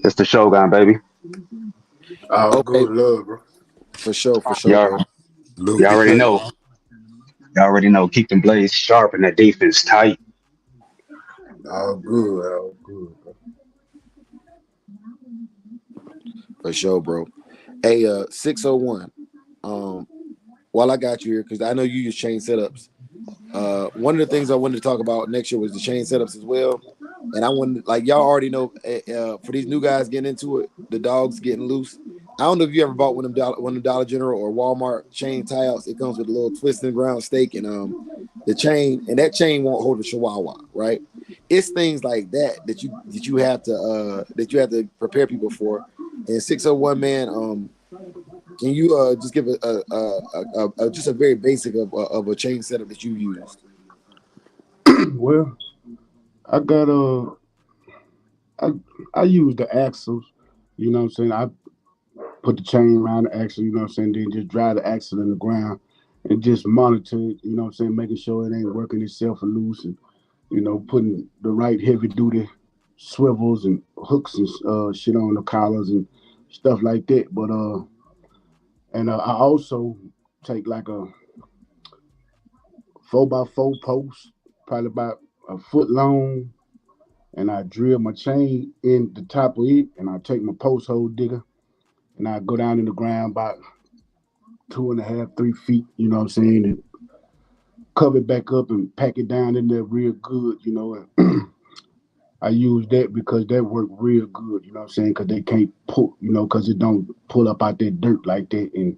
It's the Shogun, baby. Oh, Okay. good love, bro. For sure, Y'all, bro. y'all already know. Y'all already know. Keep them blades sharp and that defense tight. All good, bro. For sure, bro. Hey, 601. While I got you here, because I know you use chain setups. One of the things I wanted to talk about next year was the chain setups as well. And I wanted, like, y'all already know, for these new guys getting into it, the dogs getting loose. I don't know if you ever bought one of them Dollar General or Walmart chain tie-outs. It comes with a little twisting ground stake and the chain, and that chain won't hold a chihuahua, right? It's things like that that you have to prepare people for. And 601, man, can you just give just a very basic of a chain setup that you used? Well, I got I use the axles. You know what I'm saying? I put the chain around the axle. You know what I'm saying? Then just drive the axle in the ground and just monitor it. You know what I'm saying? Making sure it ain't working itself loose, and putting the right heavy duty swivels and hooks and shit on the collars and stuff like that. But I also take like a 4x4 post, probably about a foot long, and I drill my chain in the top of it, and I take my post hole digger, and I go down in the ground about 2.5, 3 feet, you know what I'm saying, and cover it back up and pack it down in there real good, and I use that because that worked real good, you know what I'm saying, because they can't pull, because it don't pull up out that dirt like that, and,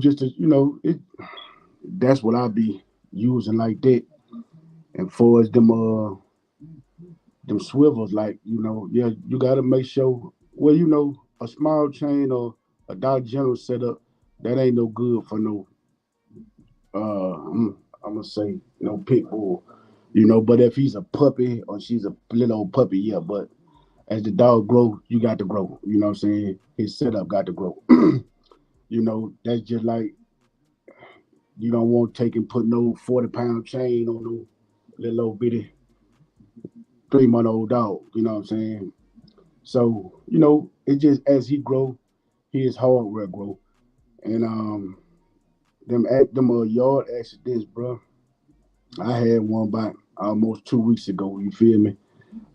just to, that's what I be using like that. And for as them swivels, like, yeah, you gotta make sure, well, a small chain or a Dollar General setup, that ain't no good for no I'm gonna say no pit bull, but if he's a puppy or she's a little old puppy, yeah, but as the dog grow, you got to grow, you know what I'm saying? His setup got to grow. That's just like, you don't want to take and put no 40-pound chain on no little old bitty 3-month-old dog, you know what I'm saying? So, it just, as he grow, his hardware grow. And them yard accidents, bro, I had one about almost 2 weeks ago, you feel me?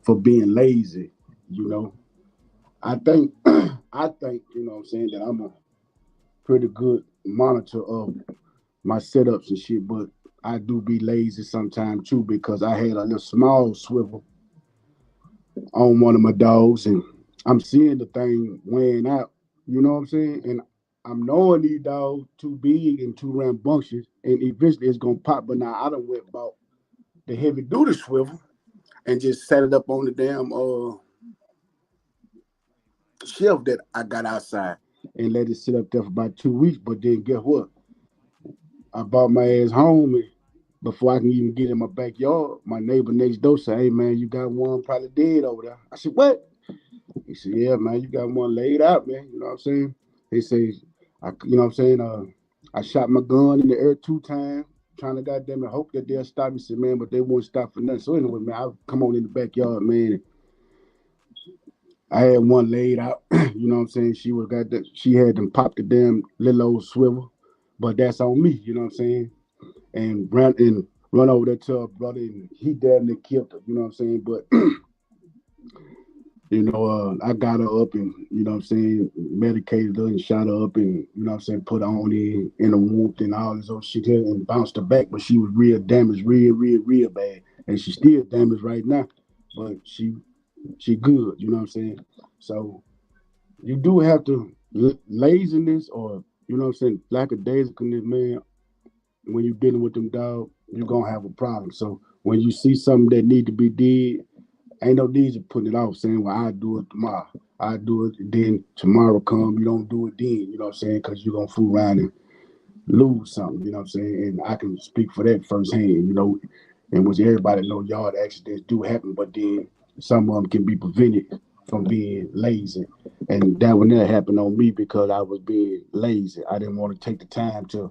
For being lazy, I think I think, you know what I'm saying, that I'm a pretty good monitor of my setups and shit, but I do be lazy sometimes too, because I had a little small swivel on one of my dogs, and I'm seeing the thing weighing out, you know what I'm saying? And I'm knowing these dogs too big and too rambunctious, and eventually it's gonna pop. But now I done went about the heavy duty swivel and just set it up on the damn shelf that I got outside and let it sit up there for about 2 weeks. But then guess what? I brought my ass home and before I can even get in my backyard, my neighbor next door said, "Hey man, you got one probably dead over there." I said, "What?" He said, "Yeah, man, you got one laid out, man." You know what I'm saying? He says, you know what I'm saying? I shot my gun in the air 2 times, trying to goddamn it hope that they'll stop me. Said, "Man, but they won't stop for nothing." So anyway, man, I come on in the backyard, man. I had one laid out. You know what I'm saying? She had them pop the damn little old swivel, but that's on me. You know what I'm saying? And run over there to her brother, and he damn near killed her. You know what I'm saying? But I got her up and, you know what I'm saying, medicated her and shot her up and, you know what I'm saying, put her on in a warmth and all this old shit here and bounced her back. But she was real damaged, real bad. And she's still damaged right now. But she good, you know what I'm saying? So you do have to, laziness or, you know what I'm saying, lackadaisicalness, man, when you're dealing with them dogs, you're going to have a problem. So when you see something that need to be did, ain't no need to putting it off, saying, "Well, I'll do it tomorrow. I'll do it." Then tomorrow come, you don't do it then, you know what I'm saying? Because you're going to fool around and lose something, you know what I'm saying? And I can speak for that firsthand, and which everybody know yard accidents do happen, but then some of them can be prevented from being lazy. And that would never happen on me because I was being lazy. I didn't want to take the time to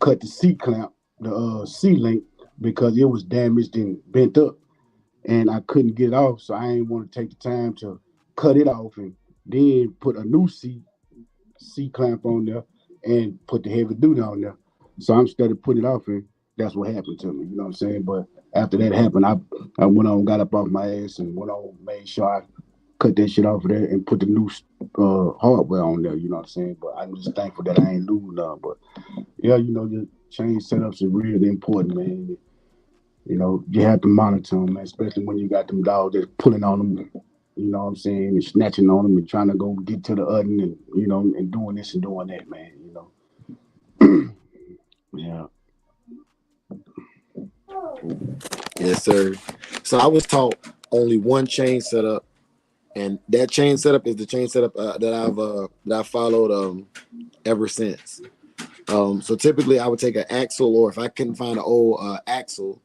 cut the C-clamp, the C-link, because it was damaged and bent up. And I couldn't get it off, so I ain't want to take the time to cut it off and then put a new C clamp on there and put the heavy duty on there. So I'm started to put it off, and that's what happened to me. You know what I'm saying? But after that happened, I went on, got up off my ass, and went on, made sure I cut that shit off of there and put the new hardware on there. You know what I'm saying? But I'm just thankful that I ain't losing none. But yeah, your chain setups are really important, man. You have to monitor them, man, especially when you got them dogs that's pulling on them, you know what I'm saying, and snatching on them and trying to go get to the oven and, and doing this and doing that, man, Yeah. Yes, sir. So I was taught only one chain setup, and that chain setup is the chain setup that I followed ever since. So typically I would take an axle, or if I couldn't find an old axle,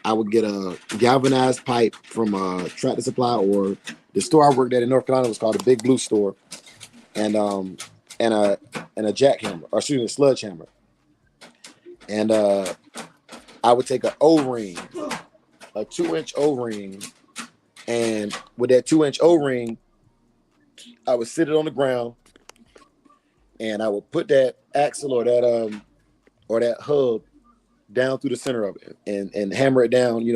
I would get a galvanized pipe from Tractor Supply, or the store I worked at in North Carolina was called the Big Blue Store, and a jackhammer, or excuse me, a sledgehammer. And I would take an O-ring, a 2-inch O-ring, and with that 2-inch O-ring, I would sit it on the ground, and I would put that axle or that hub down through the center of it and hammer it down.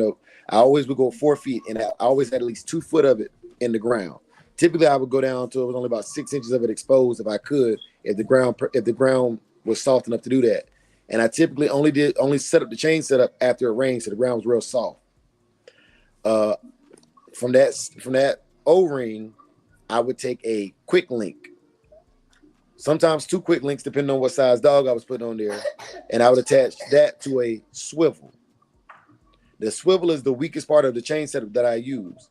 I always would go 4 feet, and I always had at least 2 foot of it in the ground. Typically, I would go down to it was only about 6 inches of it exposed if I could, if the ground was soft enough to do that. And I typically only set up the chain setup after it rained, so the ground was real soft. From that O-ring, I would take a quick link, sometimes 2 quick links, depending on what size dog I was putting on there, and I would attach that to a swivel. The swivel is the weakest part of the chain setup that I use.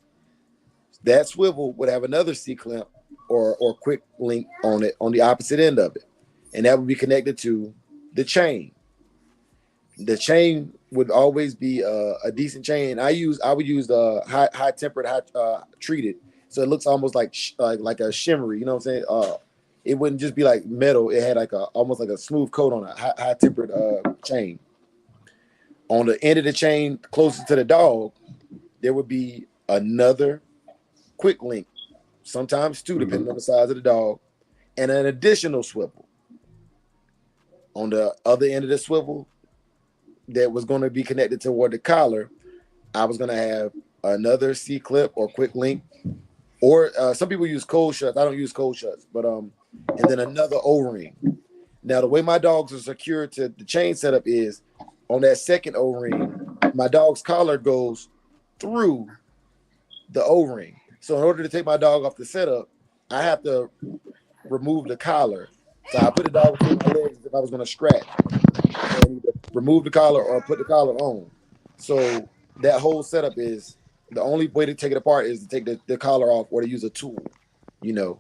That swivel would have another C-clamp or quick link on it on the opposite end of it, and that would be connected to the chain. The chain would always be a decent chain. I would use the high tempered, treated, so it looks almost like a shimmery. You know what I'm saying? It wouldn't just be like metal. It had almost like a smooth coat on a high tempered chain. On the end of the chain, closest to the dog, there would be another quick link, sometimes 2, depending on the size of the dog, and an additional swivel. On the other end of the swivel, that was going to be connected toward the collar, I was going to have another C-clip or quick link, or some people use cold shuts. I don't use cold shuts, but and then another O-ring. Now, the way my dogs are secured to the chain setup is on that second O-ring, my dog's collar goes through the O-ring. So in order to take my dog off the setup, I have to remove the collar. So I put the dog between my legs as if I was going to scratch. And either remove the collar or put the collar on. So that whole setup is the only way to take it apart is to take the collar off or to use a tool, you know.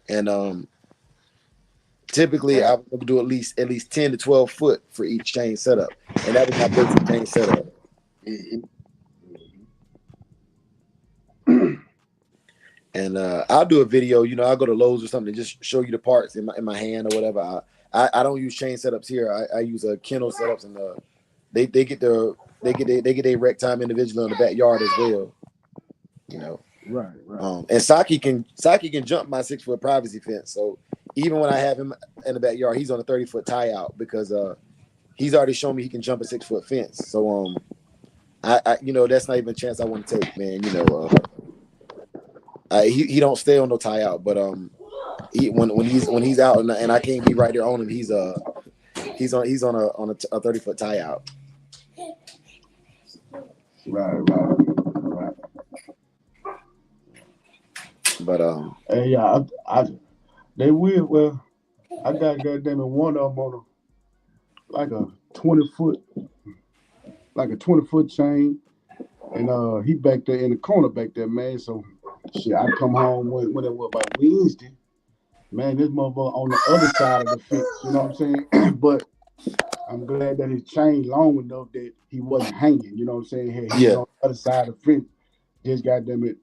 And typically I would do at least 10 to 12 foot for each chain setup, and that was my basic chain setup. And I'll do a video, you know, I'll go to Lowe's or something, just show you the parts in my hand or whatever. I don't use chain setups here. I use Kennel setups, and they get their rec time individually in the backyard as well, you know. Right. And Saki can jump my 6 foot privacy fence. So even when I have him in the backyard, he's on a 30-foot tie out because he's already shown me he can jump a 6 foot fence. So I you know, that's not even a chance I want to take, man. You know, he don't stay on no tie out, but when he's out and I can't be right there on him, he's on a 30-foot tie out. Right. But hey, yeah, they will. Well, I got goddamn it, one of them on like a 20-foot chain, and he back there in the corner back there, man. So shit, I come home when it was about Wednesday, man. This motherfucker on the other side of the fence. You know what I'm saying? But I'm glad that his chain long enough that he wasn't hanging. You know what I'm saying? He was on the other side of the fence, just goddamn it,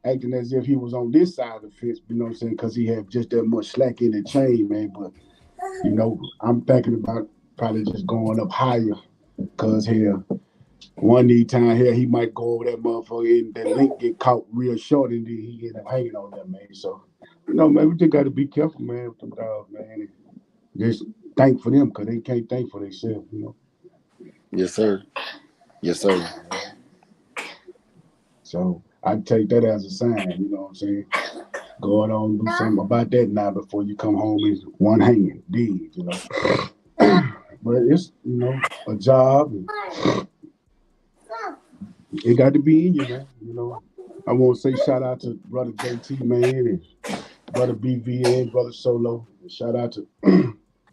acting as if he was on this side of the fence, you know what I'm saying? Because he had just that much slack in the chain, man. But, you know, I'm thinking about probably just going up higher because here, one time here, he might go over that motherfucker and that link get caught real short and then he end up hanging on that, man. So, you know, man, we just got to be careful, man, with them dogs, man. And just thank for them because they can't thank for themselves, you know? Yes, sir. So I take that as a sign, you know what I'm saying? Go on and do something about that now before you come home and one hanging, dead, you know. But it's, you know, a job. And it got to be in you, man. You know, I want to say shout out to brother JT, man, and brother BVN, brother Solo. And shout out to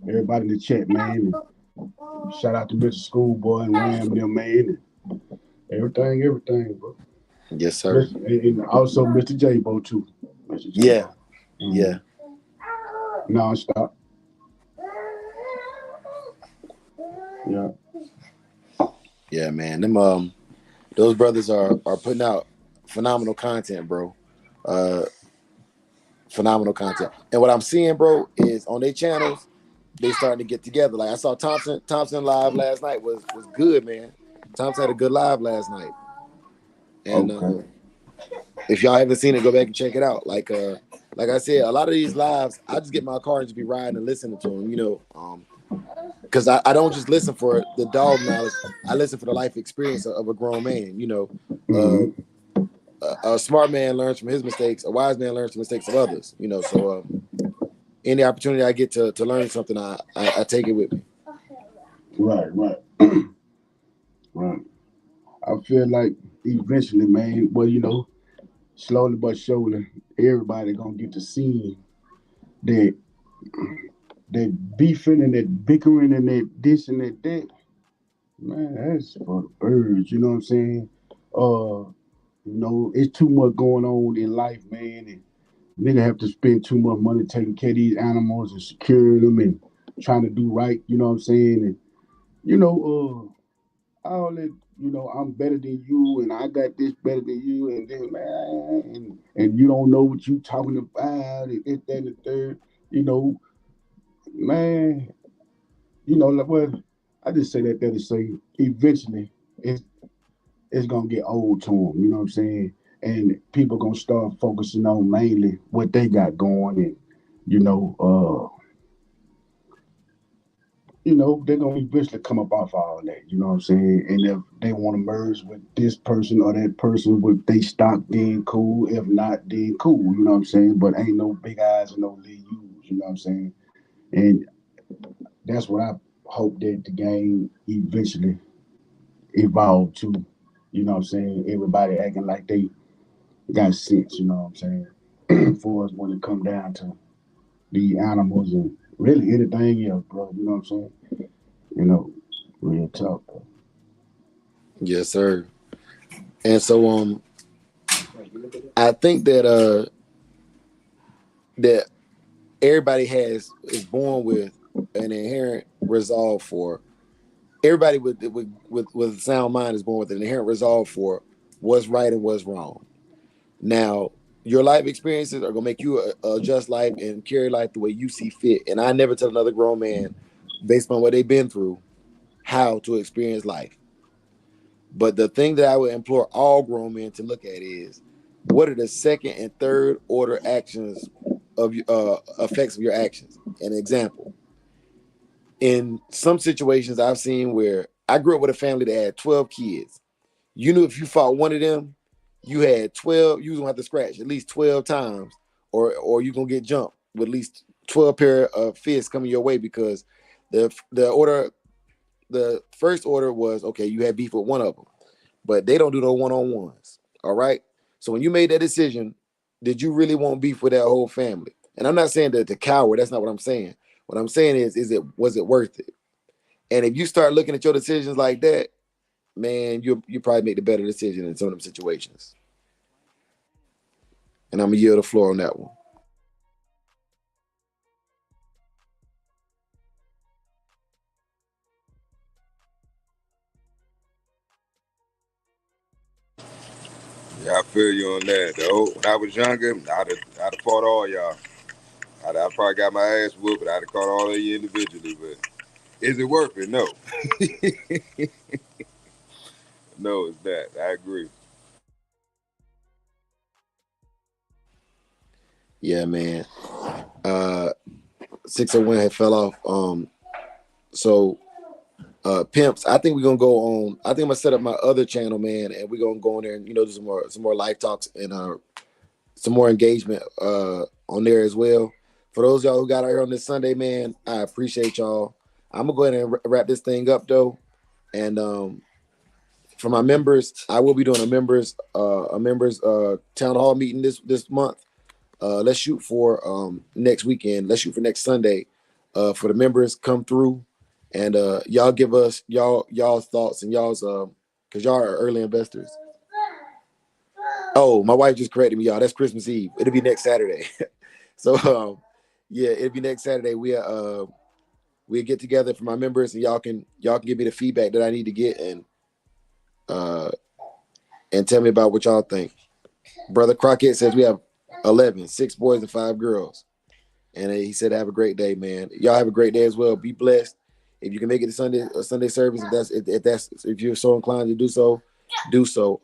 everybody in the chat, man. And shout out to Mr. Schoolboy and Ram, them, man. And everything, bro. Yes, sir. And also Mr. J-Bo, too. Mr. J-Bo. Yeah. Non-stop. Yeah. Yeah, man. Them those brothers are putting out phenomenal content, bro. Phenomenal content. And what I'm seeing, bro, is on their channels, they starting to get together. Like I saw Thompson live last night was good, man. Thompson had a good live last night. And if y'all haven't seen it, go back and check it out. Like I said, a lot of these lives, I just get my car and just be riding and listening to them, you know, because I don't just listen for the dog knowledge. I listen for the life experience of a grown man, you know. A smart man learns from his mistakes. A wise man learns from mistakes of others, you know. So any opportunity I get to learn something, I take it with me. Right. Right. I feel like eventually, man, well, you know, slowly but surely, everybody gonna get to see that beefing and that bickering and that this and that. Man, that's for the birds, you know what I'm saying? You know, it's too much going on in life, man, and nigga have to spend too much money taking care of these animals and securing them and trying to do right, you know what I'm saying? And, you know, all that, you know, I'm better than you and I got this better than you and then, man, and you don't know what you talking about and this, that, and the third, you know, man, you know, like, well, I just say that there to say eventually it's gonna get old to them, you know what I'm saying? And people gonna start focusing on mainly what they got going, and they're gonna eventually come up off all that, you know what I'm saying? And if they want to merge with this person or that person with they stock, then cool. If not, then cool, you know what I'm saying? But ain't no big eyes and no little U's, you know what I'm saying? And that's what I hope that the game eventually evolve to, you know what I'm saying? Everybody acting like they got sense, you know what I'm saying? For us when it come down to the animals and really anything else, bro, you know what I'm saying? You know, real talk, bro. Yes, sir. And so I think that everybody is born with an inherent resolve for everybody with a sound mind is born with an inherent resolve for what's right and what's wrong. Now, your life experiences are gonna make you adjust life and carry life the way you see fit. And I never tell another grown man, based on what they've been through, how to experience life. But the thing that I would implore all grown men to look at is what are the second and third order actions of effects of your actions. An example: in some situations I've seen where I grew up with a family that had 12 kids. You knew if you fought one of them, you had 12, you was gonna have to scratch at least 12 times, or you gonna get jumped with at least 12 pair of fists coming your way because the first order was okay, you had beef with one of them, but they don't do no one-on-ones. All right. So when you made that decision, did you really want beef with that whole family? And I'm not saying that to coward, that's not what I'm saying. What I'm saying is it was it worth it? And if you start looking at your decisions like that, man, you probably make the better decision in some of them situations. And I'm gonna yield the floor on that one. Yeah, I feel you on that. Though when I was younger, I'd have fought all y'all. I probably got my ass whooped, but I'd have caught all of you individually. But is it worth it? No. No, it's that. I agree. Yeah, man. 601 had fell off. So pimps, I think we're gonna go on. I think I'm gonna set up my other channel, man, and we're gonna go on there and do some more live talks and some more engagement on there as well. For those of y'all who got out here on this Sunday, man, I appreciate y'all. I'm gonna go ahead and wrap this thing up though. And for my members, I will be doing a members town hall meeting this month. Let's shoot for next weekend. Let's shoot for next Sunday. For the members, come through and y'all give us y'all's thoughts and y'all's because y'all are early investors. Oh, my wife just corrected me, y'all. That's Christmas Eve. It'll be next Saturday. So yeah, it'll be next Saturday. We get together for my members and y'all can give me the feedback that I need to get and tell me about what y'all think. Brother Crockett says we have 11, 6 boys and 5 girls. And he said, have a great day, man. Y'all have a great day as well. Be blessed. If you can make it to Sunday service, if you're so inclined to do so, do so.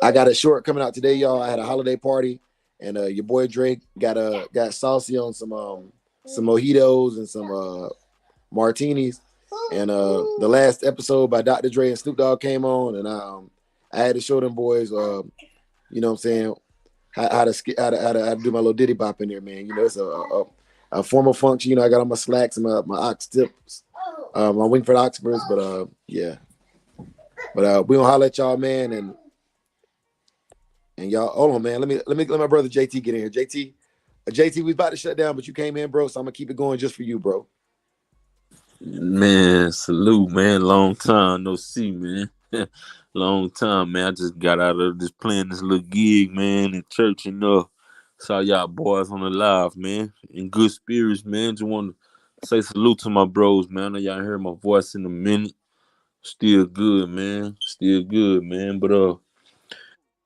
I got a short coming out today, y'all. I had a holiday party, and your boy Drake got saucy on some mojitos and some martinis. And the last episode by Dr. Dre and Snoop Dogg came on, and I had to show them boys, you know what I'm saying, how to do my little diddy bop in there, man. It's a formal function. I got on my slacks and my ox tips, my Wingford Oxfords, but yeah. But we gonna holler at y'all, man, and y'all hold on, man. Let my brother JT get in here. JT, we about to shut down, but you came in, bro, so I'm gonna keep it going just for you, bro. Man, salute, man. Long time no see, man. Long time, man. I just got out of this playing this little gig, man, in church and saw y'all boys on the live, man. In good spirits, man. Just want to say salute to my bros, man. I know y'all heard my voice in a minute. Still good, man. Still good, man. But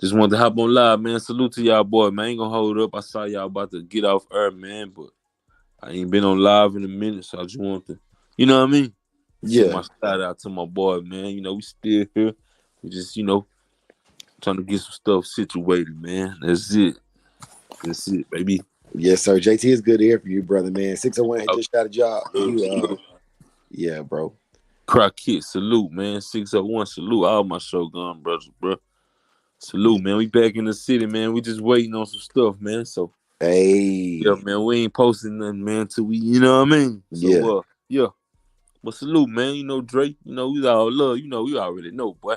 just wanted to hop on live, man. Salute to y'all boy, man. I ain't gonna hold up. I saw y'all about to get off air, man, but I ain't been on live in a minute, so I just want to, you know what I mean? Send my shout out to my boy, man. We still here. We just, trying to get some stuff situated, man. That's it. That's it, baby. Yes, sir. JT is good to hear from you, brother, man. 601 just got a job. Yeah, bro. Crockett, salute, man. 601, salute all my Shogun brothers, bro. Salute, man. We back in the city, man. We just waiting on some stuff, man. So, hey, yeah, man. We ain't posting nothing, man, till we, you know what I mean? So, yeah. But salute, man. Drake, we all love, we already know, boy.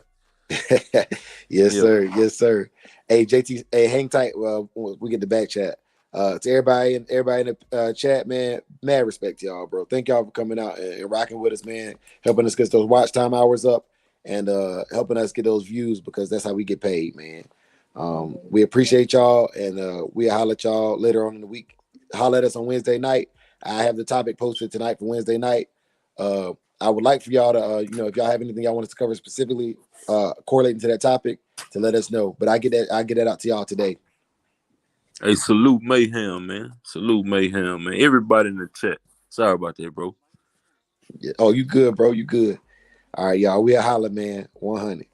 Yes, sir. Yes, sir. Hey, JT, hey, hang tight. Well, we get the back chat. To everybody in the chat, man, mad respect to y'all, bro. Thank y'all for coming out and rocking with us, man. Helping us get those watch time hours up. and helping us get those views, because that's how we get paid, man. We appreciate y'all, and we'll holler at y'all later on in the week. Holler at us on Wednesday night. I have the topic posted tonight for Wednesday night. I would like for y'all to, if y'all have anything y'all want us to cover specifically correlating to that topic, to let us know. But I get that out to y'all today. Hey, salute Mayhem, man. Salute Mayhem, man. Everybody in the chat. Sorry about that, bro. Yeah. Oh, you good, bro? You good? All right, y'all. We'll holler, man. 100.